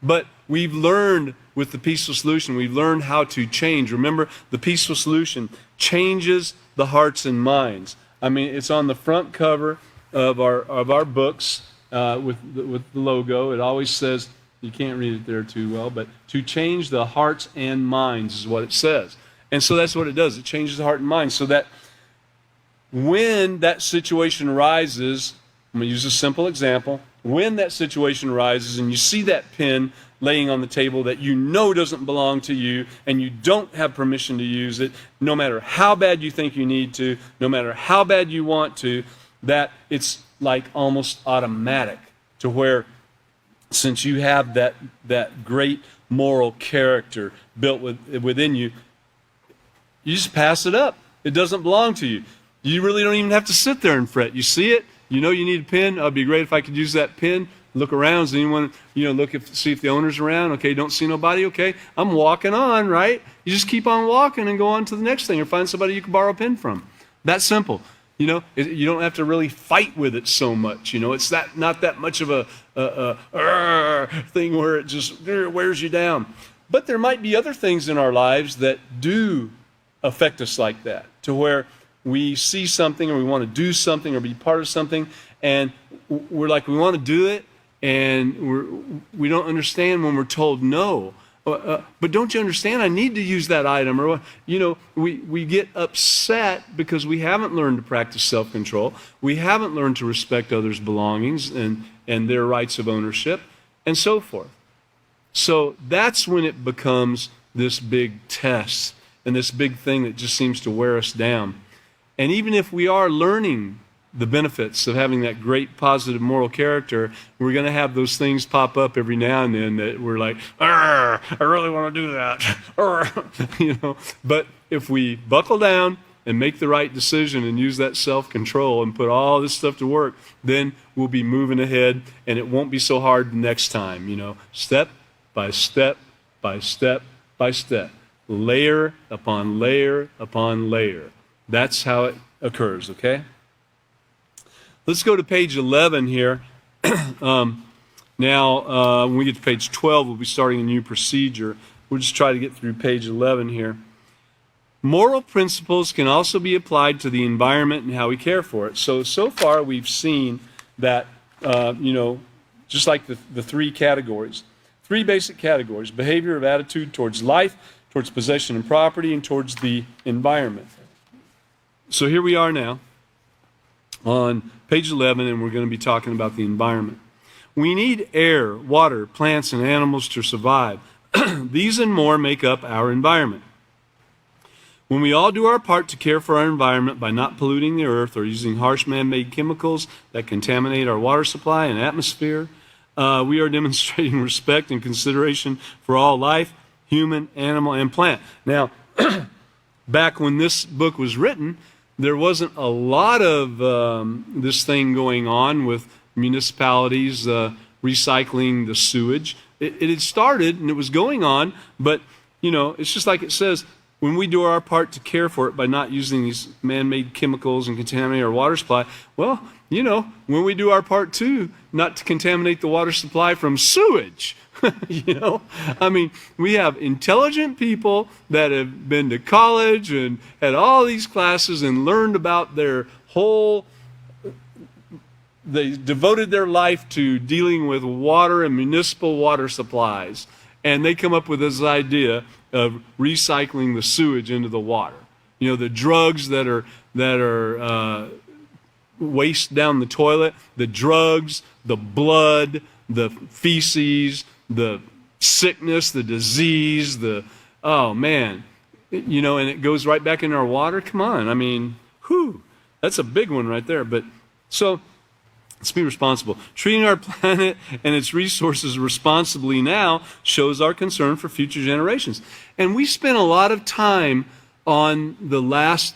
But we've learned with the Peaceful Solution, we've learned how to change. Remember, the Peaceful Solution changes the hearts and minds. It's on the front cover of our books with the logo. It always says, you can't read it there too well, but to change the hearts and minds is what it says. And so that's what it does. It changes the heart and mind so that when that situation arises, I'm going to use a simple example. When that situation arises and you see that pen laying on the table that you know doesn't belong to you and you don't have permission to use it, no matter how bad you think you need to, no matter how bad you want to, that it's like almost automatic to where, since you have that great moral character built within you, you just pass it up. It doesn't belong to you. You really don't even have to sit there and fret. You see it, you know you need a pen. It'd be great if I could use that pen. Look around. Does anyone, see if the owner's around? Okay, don't see nobody. Okay, I'm walking on, right? You just keep on walking and go on to the next thing or find somebody you can borrow a pen from. That simple. You don't have to really fight with it so much. It's not that much of a thing where it just wears you down. But there might be other things in our lives that do affect us like that, to where we see something or we want to do something or be part of something, and we're like, we want to do it, and we don't understand when we're told no. But don't you understand? I need to use that item. Or we get upset because we haven't learned to practice self-control. We haven't learned to respect others' belongings and their rights of ownership, and so forth. So that's when it becomes this big test and this big thing that just seems to wear us down. And even if we are learning the benefits of having that great positive moral character, we're going to have those things pop up every now and then that we're like, I really want to do that. But if we buckle down and make the right decision and use that self-control and put all this stuff to work, then we'll be moving ahead, and it won't be so hard the next time. Step by step by step by step, layer upon layer upon layer. That's how it occurs, okay? Let's go to page 11 here. Now, when we get to page 12, we'll be starting a new procedure. We'll just try to get through page 11 here. Moral principles can also be applied to the environment and how we care for it. So far we've seen that, just like the three categories, three basic categories: behavior of attitude towards life, towards possession and property, and towards the environment. So here we are now on page 11, and we're going to be talking about the environment. We need air, water, plants, and animals to survive. These and more make up our environment. When we all do our part to care for our environment by not polluting the earth or using harsh man-made chemicals that contaminate our water supply and atmosphere, we are demonstrating respect and consideration for all life, human, animal, and plant. Now, back when this book was written, there wasn't a lot of this thing going on with municipalities recycling the sewage. It had started and it was going on, but it's just like it says, when we do our part to care for it by not using these man-made chemicals and contaminate our water supply, well, when we do our part too, not to contaminate the water supply from sewage. We have intelligent people that have been to college and had all these classes and learned about they devoted their life to dealing with water and municipal water supplies. And they come up with this idea of recycling the sewage into the water. The drugs that are waste down the toilet, the drugs, the blood, the feces, the sickness, the disease, and it goes right back into our water. Come on, that's a big one right there. But so let's be responsible. Treating our planet and its resources responsibly now shows our concern for future generations. And we spent a lot of time on the last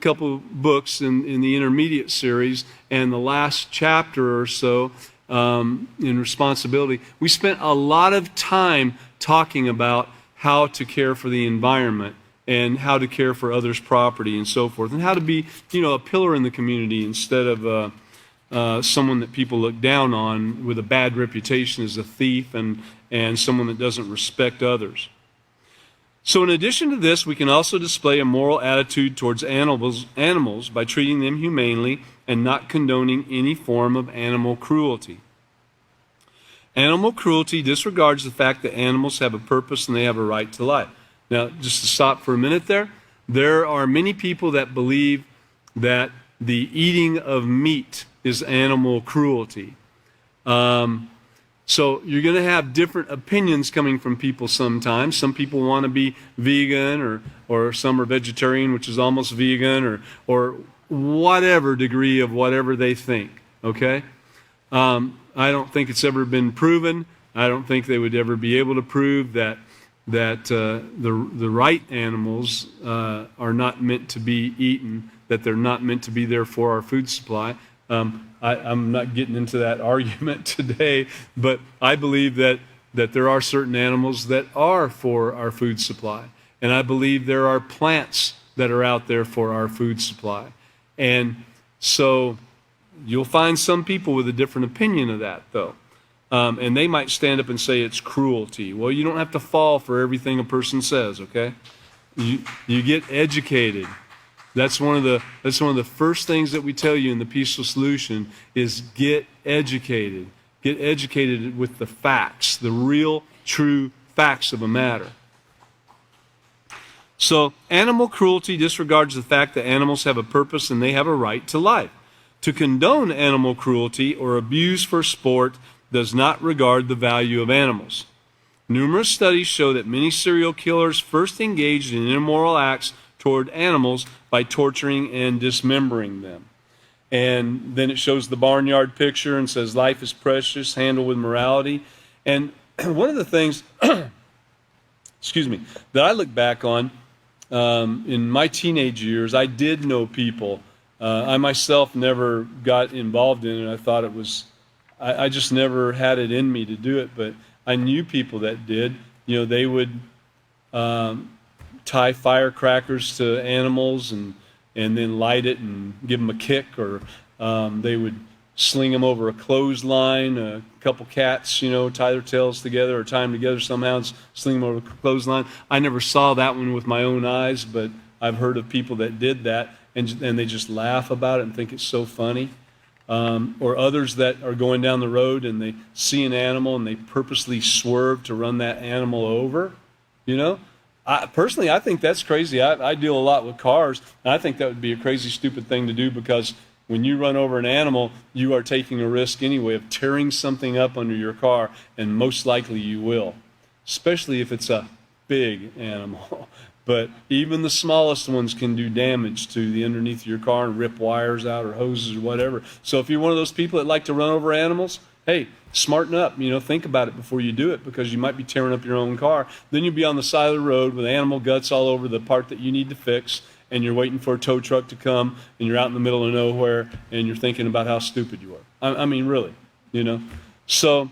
couple books in the intermediate series and the last chapter or so in responsibility. We spent a lot of time talking about how to care for the environment and how to care for others' property and so forth, and how to be, a pillar in the community instead of someone that people look down on with a bad reputation as a thief and someone that doesn't respect others. So in addition to this, we can also display a moral attitude towards animals by treating them humanely and not condoning any form of animal cruelty. Animal cruelty disregards the fact that animals have a purpose and they have a right to life. Now, just to stop for a minute there are many people that believe that the eating of meat is animal cruelty. So you're going to have different opinions coming from people sometimes. Some people want to be vegan, or some are vegetarian, which is almost vegan, or whatever degree of whatever they think, okay? I don't think it's ever been proven. I don't think they would ever be able to prove that the right animals are not meant to be eaten, that they're not meant to be there for our food supply. I'm not getting into that argument today, but I believe that there are certain animals that are for our food supply. And I believe there are plants that are out there for our food supply. And so you'll find some people with a different opinion of that, though. And they might stand up and say it's cruelty. Well, you don't have to fall for everything a person says, okay? You get educated. That's one of the first things that we tell you in the Peaceful Solution is get educated. Get educated with the facts, the real, true facts of a matter. So, animal cruelty disregards the fact that animals have a purpose and they have a right to life. To condone animal cruelty or abuse for sport does not regard the value of animals. Numerous studies show that many serial killers first engaged in immoral acts toward animals by torturing and dismembering them. And then it shows the barnyard picture and says, life is precious, handle with morality. And one of the things, excuse me, that I look back on, in my teenage years, I did know people. I myself never got involved in it. I thought it was, I just never had it in me to do it, but I knew people that did. You know, they would tie firecrackers to animals and then light it and give them a kick, or they would sling them over a clothesline. A couple cats, you know, tie their tails together or tie them together somehow and sling them over a clothesline. I never saw that one with my own eyes, but I've heard of people that did that, and they just laugh about it and think it's so funny. Or others that are going down the road and they see an animal and they purposely swerve to run that animal over, you know. Personally, I think that's crazy. I deal a lot with cars, and I think that would be a crazy, stupid thing to do, because when you run over an animal, you are taking a risk anyway of tearing something up under your car, and most likely you will, especially if it's a big animal. But even the smallest ones can do damage to the underneath of your car and rip wires out or hoses or whatever. So if you're one of those people that like to run over animals, hey, smarten up, you know, think about it before you do it, because you might be tearing up your own car. Then you'll be on the side of the road with animal guts all over the part that you need to fix, and you're waiting for a tow truck to come, and you're out in the middle of nowhere, and you're thinking about how stupid you are. I mean, really, you know. So,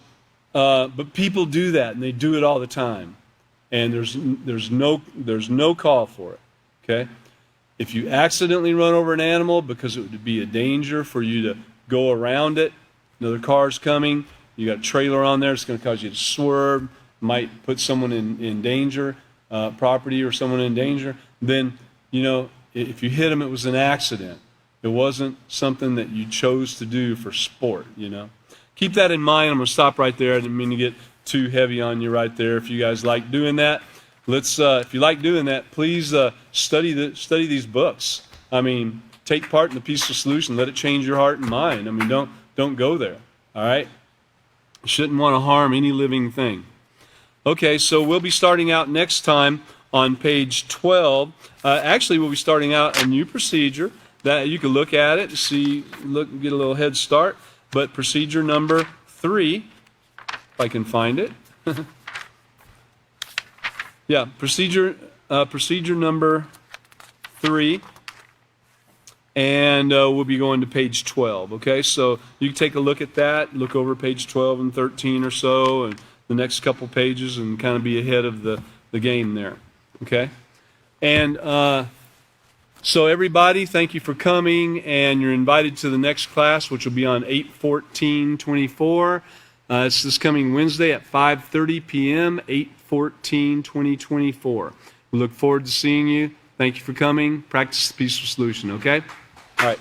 but people do that, and they do it all the time, and there's no call for it, okay? If you accidentally run over an animal because it would be a danger for you to go around it, another car's coming, you got a trailer on there, it's going to cause you to swerve, might put someone in danger, property or someone in danger, then, you know, if you hit them, it was an accident. It wasn't something that you chose to do for sport, you know. Keep that in mind. I'm going to stop right there. I didn't mean to get too heavy on you right there. If you guys like doing that, if you like doing that, please study these books. I mean, take part in the Peaceful Solution. Let it change your heart and mind. I mean, don't go there, all right? You shouldn't want to harm any living thing. Okay, so we'll be starting out next time on page 12. Actually, we'll be starting out a new procedure that you can look at it, get a little head start. But procedure number 3, if I can find it. Yeah, procedure number 3. And we'll be going to page 12, okay? So you can take a look at that, look over page 12 and 13 or so, and the next couple pages, and kind of be ahead of the game there, okay? And so everybody, thank you for coming, and you're invited to the next class, which will be on 8/14/24. It's this coming Wednesday at 5:30 p.m., 8/14/2024. We look forward to seeing you. Thank you for coming. Practice the Peaceful Solution, okay? All right.